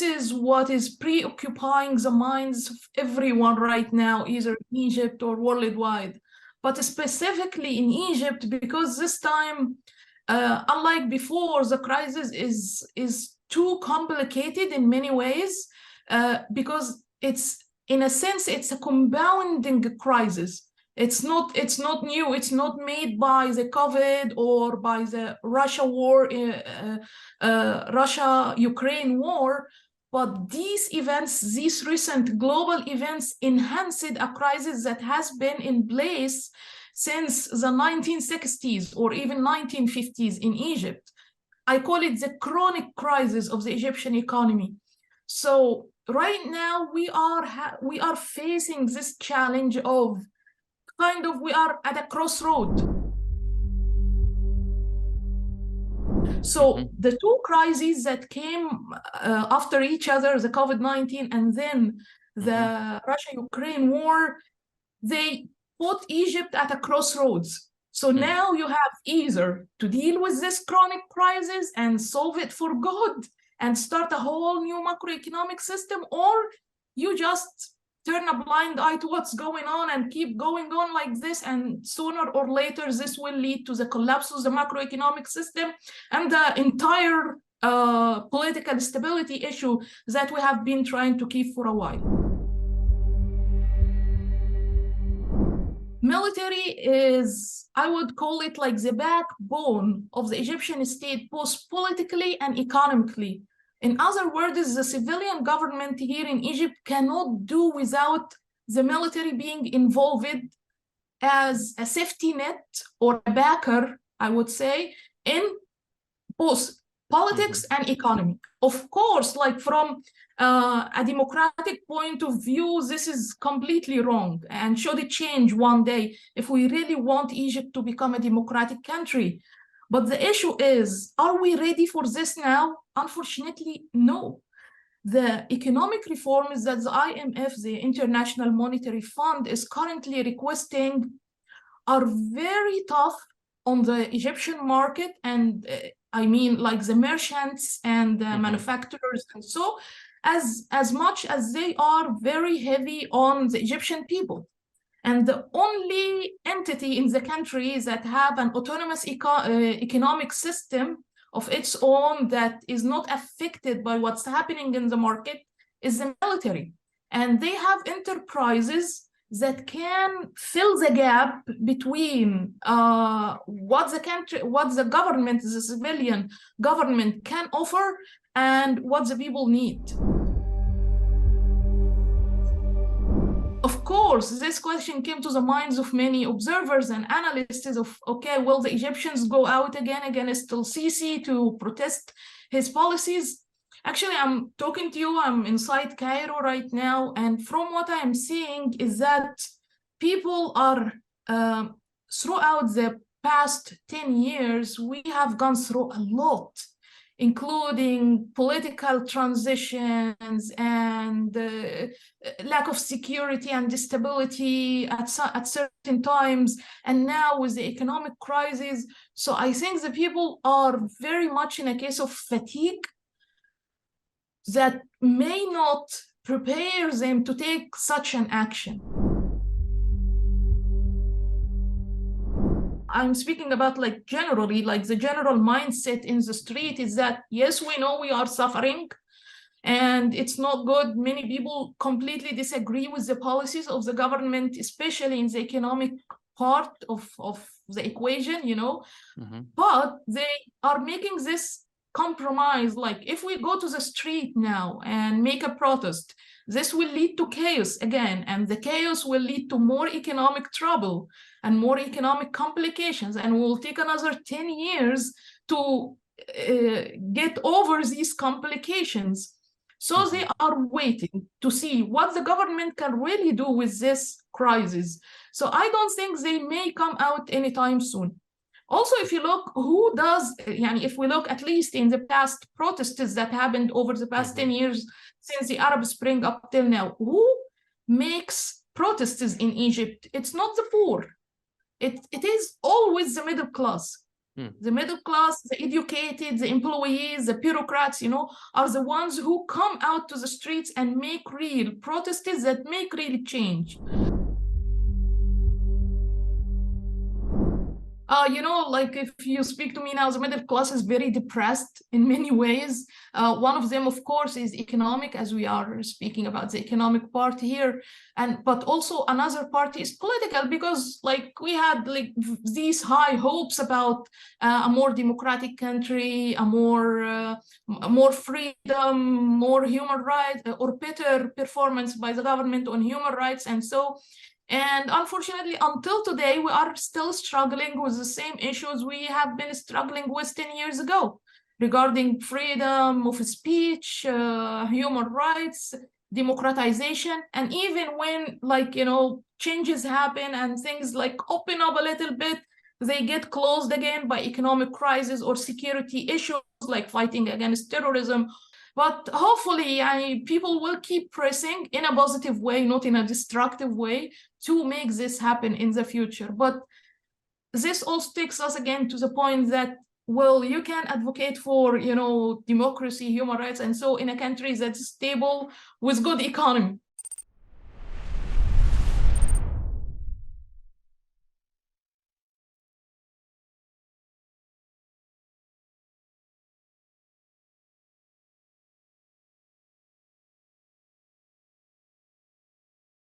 this is what is preoccupying the minds of everyone right now, either in Egypt or worldwide. But specifically in Egypt, because this time, unlike before, the crisis is too complicated in many ways, because it's, in a sense, it's a compounding crisis. It's not new. It's not made by the COVID or by the Russia war, Russia-Ukraine war, but these events, these recent global events, enhanced a crisis that has been in place since the 1960s or even 1950s in Egypt. I call it the chronic crisis of the Egyptian economy. So right now we are facing this challenge of we are at a crossroad. So the two crises that came after each other, the COVID-19 and then the Russia-Ukraine war, they put Egypt at a crossroads. So now you have either to deal with this chronic crisis and solve it for good and start a whole new macroeconomic system, or you just turn a blind eye to what's going on and keep going on like this, and sooner or later this will lead to the collapse of the macroeconomic system and the entire political stability issue that we have been trying to keep for a while. Military is, I would call it like the backbone of the Egyptian state, both politically and economically. In other words, the civilian government here in Egypt cannot do without the military being involved as a safety net or a backer, I would say, in both politics and economy. Of course, like from a democratic point of view, this is completely wrong and should it change one day if we really want Egypt to become a democratic country. But the issue is, are we ready for this now? Unfortunately, no. The economic reforms that the IMF, the International Monetary Fund, is currently requesting are very tough on the Egyptian market, and I mean like the merchants and the manufacturers and so, as much as they are very heavy on the Egyptian people. And the only entity in the country that have an autonomous economic system of its own that is not affected by what's happening in the market is the military. And they have enterprises that can fill the gap between what the government, the civilian government can offer and what the people need. Of course, this question came to the minds of many observers and analysts of, okay, will the Egyptians go out again against Al-Sisi to protest his policies? Actually, I'm talking to you, I'm inside Cairo right now, and from what I'm seeing is that people are, throughout the past 10 years, we have gone through a lot, including political transitions and lack of security and stability at certain times, and now with the economic crisis. So I think the people are very much in a case of fatigue that may not prepare them to take such an action. I'm speaking about like generally, like the general mindset in the street is that, yes, we know we are suffering and it's not good. Many people completely disagree with the policies of the government, especially in the economic part of the equation, you know, but they are making this compromise. Like if we go to the street now and make a protest, this will lead to chaos again, and the chaos will lead to more economic trouble and more economic complications, and will take another 10 years to get over these complications. So they are waiting to see what the government can really do with this crisis. So I don't think they may come out anytime soon. Also, if you look, who does, if we look at least in the past protests that happened over the past 10 years since the Arab Spring up till now, who makes protests in Egypt? It's not the poor. It is always the middle class. The middle class, the educated, the employees, the bureaucrats, you know, are the ones who come out to the streets and make real protests that make real change. You know, like if you speak to me now, the middle class is very depressed in many ways. One of them, of course, is economic, as we are speaking about the economic part here. But also another part is political, because like we had like these high hopes about a more democratic country, a more freedom, more human rights, or better performance by the government on human rights, and so. And unfortunately, until today, we are still struggling with the same issues we have been struggling with 10 years ago regarding freedom of speech, human rights, democratization. And even when, like, you know, changes happen and things like open up a little bit, they get closed again by economic crisis or security issues like fighting against terrorism. But hopefully, people will keep pressing in a positive way, not in a destructive way, to make this happen in the future. But this also takes us again to the point that, well, you can advocate for, you know, democracy, human rights, and so in a country that's stable with good economy.